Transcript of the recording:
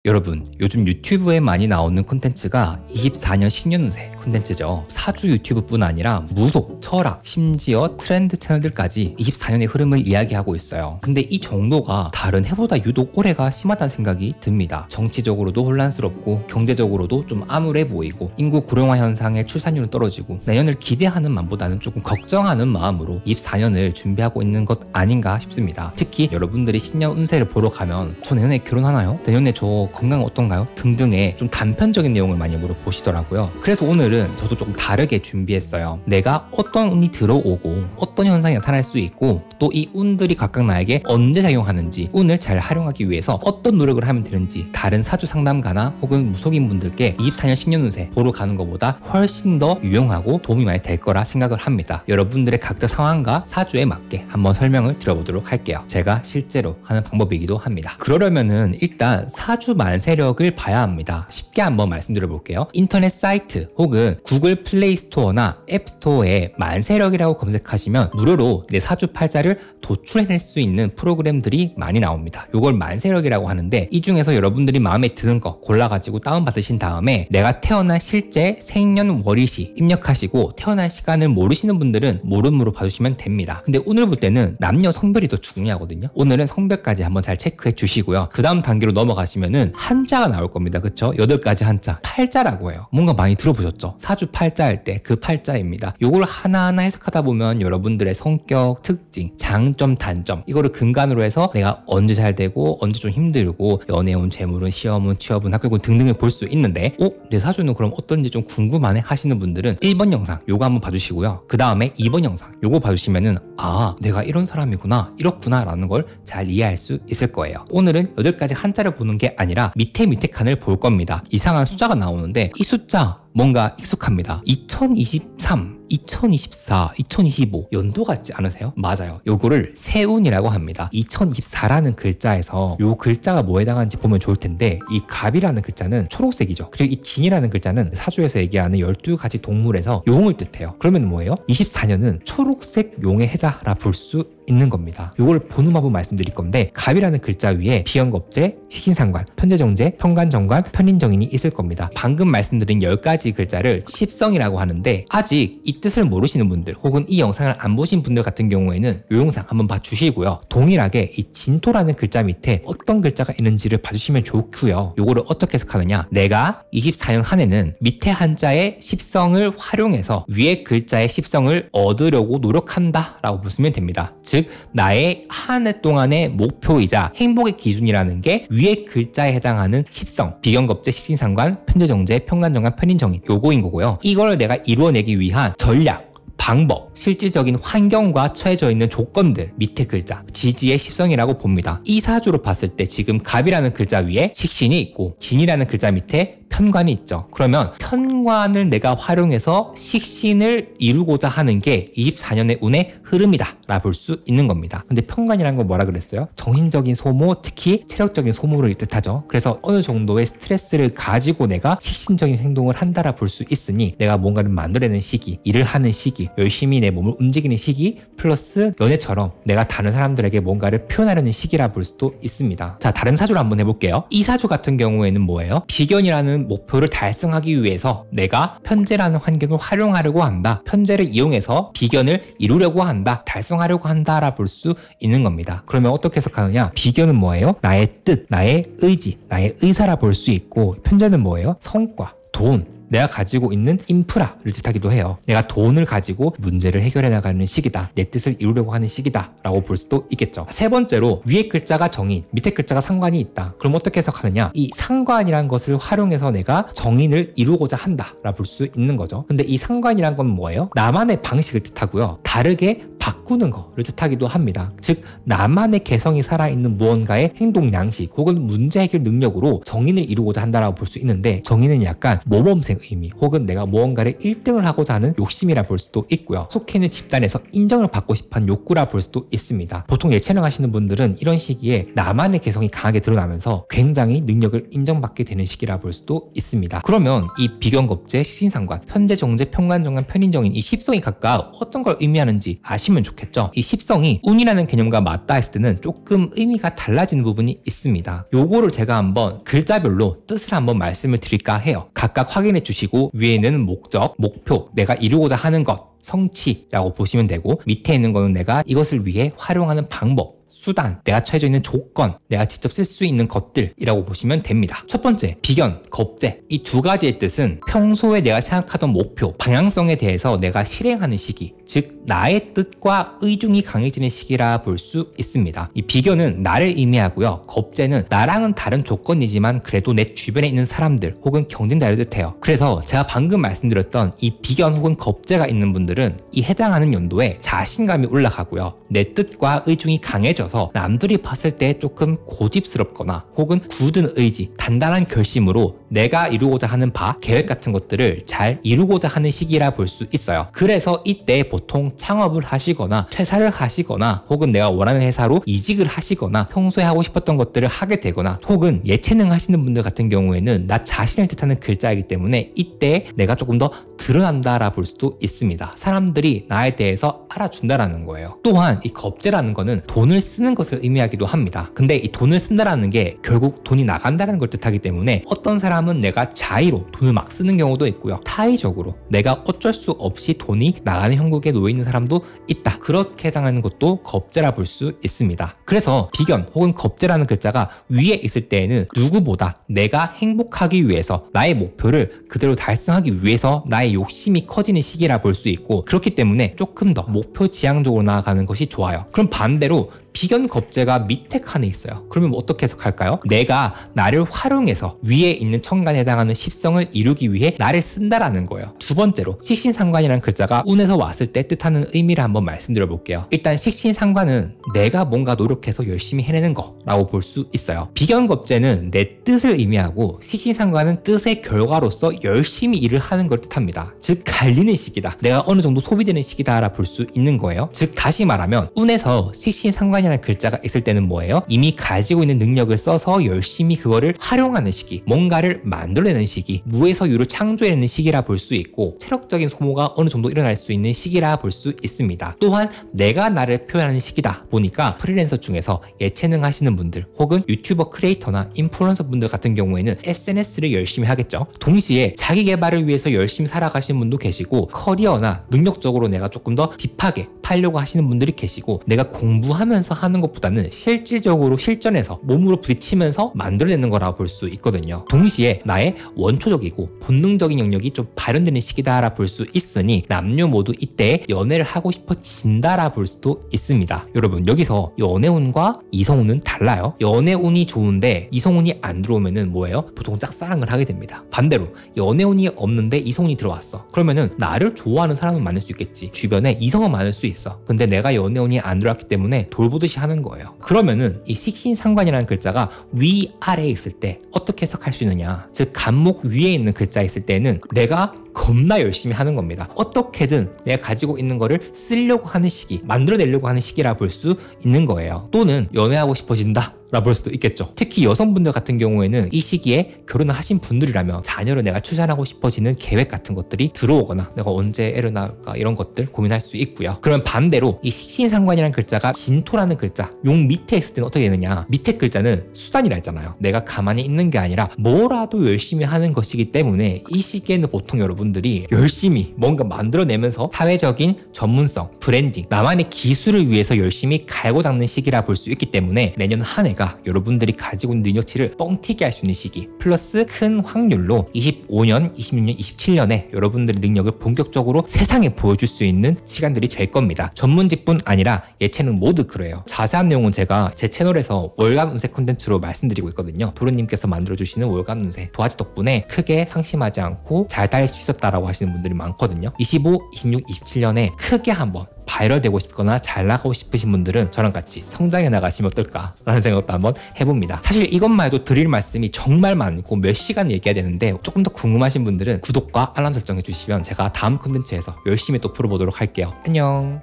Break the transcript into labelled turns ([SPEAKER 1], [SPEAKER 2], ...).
[SPEAKER 1] 여러분, 요즘 유튜브에 많이 나오는 콘텐츠가 24년 신년운세 콘텐츠죠. 사주 유튜브뿐 아니라 무속, 철학, 심지어 트렌드 채널들까지 24년의 흐름을 이야기하고 있어요. 근데 이 정도가 다른 해보다 유독 올해가 심하다는 생각이 듭니다. 정치적으로도 혼란스럽고 경제적으로도 좀 암울해 보이고 인구 고령화 현상에 출산율은 떨어지고 내년을 기대하는 마음보다는 조금 걱정하는 마음으로 24년을 준비하고 있는 것 아닌가 싶습니다. 특히 여러분들이 신년 운세를 보러 가면 저 내년에 결혼하나요? 내년에 저 건강 어떤가요? 등등의 좀 단편적인 내용을 많이 물어보시더라고요. 그래서 오늘은 저도 조금 다르게 준비했어요. 내가 어떤 운이 들어오고 어떤 현상이 나타날 수 있고 또 이 운들이 각각 나에게 언제 작용하는지, 운을 잘 활용하기 위해서 어떤 노력을 하면 되는지 다른 사주 상담가나 혹은 무속인 분들께 24년 신년운세 보러 가는 것보다 훨씬 더 유용하고 도움이 많이 될 거라 생각을 합니다. 여러분들의 각자 상황과 사주에 맞게 한번 설명을 드려보도록 할게요. 제가 실제로 하는 방법이기도 합니다. 그러려면은 일단 사주 만세력을 봐야 합니다. 쉽게 한번 말씀드려 볼게요. 인터넷 사이트 혹은 구글 플레이 스토어나 앱 스토어에 만세력이라고 검색하시면 무료로 내 사주 팔자를 도출해낼 수 있는 프로그램들이 많이 나옵니다. 이걸 만세력이라고 하는데 이 중에서 여러분들이 마음에 드는 거 골라가지고 다운받으신 다음에 내가 태어난 실제 생년월일시 입력하시고 태어난 시간을 모르시는 분들은 모름으로 봐주시면 됩니다. 근데 오늘 볼 때는 남녀 성별이 더 중요하거든요. 오늘은 성별까지 한번 잘 체크해 주시고요. 그 다음 단계로 넘어가시면은 한자가 나올 겁니다. 그쵸? 8가지 한자. 팔자라고 해요. 뭔가 많이 들어보셨죠? 사주 팔자 할 때 그 팔자입니다. 요걸 하나하나 해석하다 보면 여러분들의 성격, 특징, 장점, 단점 이거를 근간으로 해서 내가 언제 잘 되고 언제 좀 힘들고 연애운, 재물운, 시험운, 취업운, 합격운 등등을 볼 수 있는데 내 사주는 그럼 어떤지 좀 궁금하네 하시는 분들은 1번 영상 요거 한번 봐주시고요. 그 다음에 2번 영상 요거 봐주시면은 아 내가 이런 사람이구나 이렇구나 라는 걸 잘 이해할 수 있을 거예요. 오늘은 8가지 한자를 보는 게 아니라 밑에 칸을 볼 겁니다. 이상한 숫자가 나오는데 이 숫자 뭔가 익숙합니다. 2023, 2024, 2025 연도 같지 않으세요? 맞아요. 요거를 세운이라고 합니다. 2024라는 글자에서 요 글자가 뭐에 해당하는지 보면 좋을 텐데 이 갑이라는 글자는 초록색이죠. 그리고 이 진이라는 글자는 사주에서 얘기하는 12가지 동물에서 용을 뜻해요. 그러면 뭐예요? 24년은 초록색 용의 해다라 볼 수 있는 겁니다. 요걸 본음합을 말씀드릴 건데 갑이라는 글자 위에 비연겁재, 식신상관, 편재정재, 편관정관, 편인정인이 있을 겁니다. 방금 말씀드린 10가지 글자를 십성이라고 하는데 아직 이 뜻을 모르시는 분들 혹은 이 영상을 안 보신 분들 같은 경우에는 이 영상 한번 봐주시고요. 동일하게 이 진토라는 글자 밑에 어떤 글자가 있는지를 봐주시면 좋고요. 요거를 어떻게 해석하느냐, 내가 24년 한 해는 밑에 한자의 십성을 활용해서 위에 글자의 십성을 얻으려고 노력한다 라고 보시면 됩니다. 즉 나의 한 해 동안의 목표이자 행복의 기준이라는 게 위에 글자에 해당하는 십성, 비견겁재, 식신상관, 편재정재, 편관정관, 편인정인 요거인 거고요. 이걸 내가 이루어내기 위한 전략, 방법, 실질적인 환경과 처해져 있는 조건들 밑에 글자 지지의 십성이라고 봅니다. 이 사주로 봤을 때 지금 갑이라는 글자 위에 식신이 있고 진이라는 글자 밑에 편관이 있죠. 그러면 편관을 내가 활용해서 식신을 이루고자 하는 게 24년의 운의 흐름이다 라 볼 수 있는 겁니다. 근데 편관이라는 건 뭐라 그랬어요? 정신적인 소모, 특히 체력적인 소모를 뜻하죠. 그래서 어느 정도의 스트레스를 가지고 내가 식신적인 행동을 한다라 볼 수 있으니 내가 뭔가를 만들어내는 시기, 일을 하는 시기, 열심히 내 몸을 움직이는 시기 플러스 연애처럼 내가 다른 사람들에게 뭔가를 표현하려는 시기라 볼 수도 있습니다. 자, 다른 사주를 한번 해볼게요. 이 사주 같은 경우에는 뭐예요? 비견이라는 목표를 달성하기 위해서 내가 편재라는 환경을 활용하려고 한다. 편재를 이용해서 비견을 이루려고 한다. 달성하려고 한다라 볼 수 있는 겁니다. 그러면 어떻게 해석하느냐? 비견은 뭐예요? 나의 뜻, 나의 의지, 나의 의사라 볼 수 있고 편재는 뭐예요? 성과, 돈, 내가 가지고 있는 인프라를 뜻하기도 해요. 내가 돈을 가지고 문제를 해결해 나가는 시기다. 내 뜻을 이루려고 하는 시기다 라고 볼 수도 있겠죠. 세 번째로 위에 글자가 정인, 밑에 글자가 상관이 있다. 그럼 어떻게 해석하느냐? 이 상관이란 것을 활용해서 내가 정인을 이루고자 한다 라 볼 수 있는 거죠. 근데 이 상관이란 건 뭐예요? 나만의 방식을 뜻하고요. 다르게 바꾸는 거를 뜻하기도 합니다. 즉 나만의 개성이 살아있는 무언가의 행동 양식 혹은 문제 해결 능력으로 정인을 이루고자 한다라고 볼 수 있는데 정인은 약간 모범생 의미 혹은 내가 무언가를 1등을 하고자 하는 욕심이라 볼 수도 있고요. 속해 있는 집단에서 인정을 받고 싶어하는 욕구라 볼 수도 있습니다. 보통 예체능 하시는 분들은 이런 시기에 나만의 개성이 강하게 드러나면서 굉장히 능력을 인정받게 되는 시기라 볼 수도 있습니다. 그러면 이 비견겁재, 식신상관, 편재정재, 편관정관, 편인정인 이 십성이 각각 어떤 걸 의미하는지 아시면 좋겠습니다. 좋겠죠. 이 십성이 운이라는 개념과 맞닿아 있을 때는 조금 의미가 달라지는 부분이 있습니다. 요거를 제가 한번 글자별로 뜻을 한번 말씀을 드릴까 해요. 각각 확인해 주시고 위에는 목적, 목표, 내가 이루고자 하는 것, 성취라고 보시면 되고 밑에 있는 거는 내가 이것을 위해 활용하는 방법, 수단, 내가 처해져 있는 조건, 내가 직접 쓸 수 있는 것들이라고 보시면 됩니다. 첫 번째, 비견, 겁재. 이 두 가지의 뜻은 평소에 내가 생각하던 목표, 방향성에 대해서 내가 실행하는 시기, 즉 나의 뜻과 의중이 강해지는 시기라 볼 수 있습니다. 이 비견은 나를 의미하고요. 겁재는 나랑은 다른 조건이지만 그래도 내 주변에 있는 사람들 혹은 경쟁자를 뜻해요. 그래서 제가 방금 말씀드렸던 이 비견 혹은 겁재가 있는 분들은 이 해당하는 연도에 자신감이 올라가고요. 내 뜻과 의중이 강해져서 남들이 봤을 때 조금 고집스럽거나 혹은 굳은 의지, 단단한 결심으로 내가 이루고자 하는 바, 계획 같은 것들을 잘 이루고자 하는 시기라 볼 수 있어요. 그래서 이때 보통 창업을 하시거나 퇴사를 하시거나 혹은 내가 원하는 회사로 이직을 하시거나 평소에 하고 싶었던 것들을 하게 되거나 혹은 예체능 하시는 분들 같은 경우에는 나 자신을 뜻하는 글자이기 때문에 이때 내가 조금 더 드러난다라 볼 수도 있습니다. 사람들이 나에 대해서 알아준다라는 거예요. 또한 이 겁재라는 거는 돈을 쓰는 것을 의미하기도 합니다. 근데 이 돈을 쓴다라는 게 결국 돈이 나간다는 걸 뜻하기 때문에 어떤 사람은 내가 자의로 돈을 막 쓰는 경우도 있고요. 타의적으로 내가 어쩔 수 없이 돈이 나가는 형국에 놓여 있는 사람도 있다. 그렇게 해당하는 것도 겁재라 볼 수 있습니다. 그래서 비견 혹은 겁재라는 글자가 위에 있을 때에는 누구보다 내가 행복하기 위해서 나의 목표를 그대로 달성하기 위해서 나의 욕심이 커지는 시기라 볼 수 있고 그렇기 때문에 조금 더 목표 지향적으로 나아가는 것이 좋아요. 그럼 반대로 비견 겁재가 밑에 칸에 있어요. 그러면 어떻게 해석할까요? 내가 나를 활용해서 위에 있는 천간에 해당하는 십성을 이루기 위해 나를 쓴다라는 거예요. 두 번째로 식신상관이라는 글자가 운에서 왔을 때 뜻하는 의미를 한번 말씀드려 볼게요. 일단 식신상관은 내가 뭔가 노력해서 열심히 해내는 거라고 볼 수 있어요. 비견 겁재는 내 뜻을 의미하고 식신상관은 뜻의 결과로서 열심히 일을 하는 걸 뜻합니다. 즉 갈리는 시기다. 내가 어느 정도 소비되는 시기다라 볼 수 있는 거예요. 즉 다시 말하면 운에서 식신상관이라는 글자가 있을 때는 뭐예요? 이미 가지고 있는 능력을 써서 열심히 그거를 활용하는 시기, 뭔가를 만들어내는 시기, 무에서 유를 창조해내는 시기라 볼 수 있고 체력적인 소모가 어느 정도 일어날 수 있는 시기라 볼 수 있습니다. 또한 내가 나를 표현하는 시기다 보니까 프리랜서 중에서 예체능 하시는 분들 혹은 유튜버 크리에이터나 인플루언서 분들 같은 경우에는 SNS를 열심히 하겠죠. 동시에 자기 개발을 위해서 열심히 살아가시는 분도 계시고 커리어나 능력적으로 내가 조금 더 딥하게 팔려고 하시는 분들이 계시고 내가 공부하면서 하는 것보다는 실질적으로 실전에서 몸으로 부딪히면서 만들어내는 거라고 볼 수 있거든요. 동시에 나의 원초적이고 본능적인 영역이 좀 발현되는 시기다라 볼 수 있으니 남녀 모두 이때 연애를 하고 싶어진다라 볼 수도 있습니다. 여러분 여기서 연애운과 이성운은 달라요. 연애운이 좋은데 이성운이 안 들어오면은 뭐예요? 보통 짝사랑을 하게 됩니다. 반대로 연애운이 없는데 이성운이 들어왔어. 그러면은 나를 좋아하는 사람은 많을 수 있겠지. 주변에 이성은 많을 수 있어. 근데 내가 연애운이 안 들어왔기 때문에 돌보듯이 하는 거예요. 그러면은 이 식신상관이라는 글자가 위아래에 있을 때 어떻게 해석할 수 있느냐? 즉 간목 위에 있는 글자에 있을 때는 내가 겁나 열심히 하는 겁니다. 어떻게든 내가 가지고 있는 거를 쓰려고 하는 시기, 만들어내려고 하는 시기라 볼 수 있는 거예요. 또는 연애하고 싶어진다 라 볼 수도 있겠죠. 특히 여성분들 같은 경우에는 이 시기에 결혼을 하신 분들이라면 자녀를 내가 출산하고 싶어지는 계획 같은 것들이 들어오거나 내가 언제 애를 낳을까 이런 것들 고민할 수 있고요. 그러면 반대로 이 식신상관이라는 글자가 진토라는 글자 용 밑에 있을 때는 어떻게 되느냐, 밑에 글자는 수단이라 했잖아요. 내가 가만히 있는 게 아니라 뭐라도 열심히 하는 것이기 때문에 이 시기에는 보통 여러분들이 열심히 뭔가 만들어내면서 사회적인 전문성, 브랜딩, 나만의 기술을 위해서 열심히 갈고 닦는 시기라 볼 수 있기 때문에 내년 한 해가 여러분들이 가지고 있는 능력치를 뻥튀기 할 수 있는 시기 플러스 큰 확률로 25년, 26년, 27년에 여러분들의 능력을 본격적으로 세상에 보여줄 수 있는 시간들이 될 겁니다. 전문직뿐 아니라 예체능 모두 그래요. 자세한 내용은 제가 제 채널에서 월간 운세 콘텐츠로 말씀드리고 있거든요. 도련님께서 만들어주시는 월간 운세 도화지 덕분에 크게 상심하지 않고 잘 달릴 수 있었다라고 하시는 분들이 많거든요. 25, 26, 27년에 크게 한번 바이럴되고 싶거나 잘 나가고 싶으신 분들은 저랑 같이 성장해 나가시면 어떨까라는 생각도 한번 해봅니다. 사실 이것만 해도 드릴 말씀이 정말 많고 몇 시간 얘기해야 되는데 조금 더 궁금하신 분들은 구독과 알람 설정해 주시면 제가 다음 콘텐츠에서 열심히 또 풀어보도록 할게요. 안녕.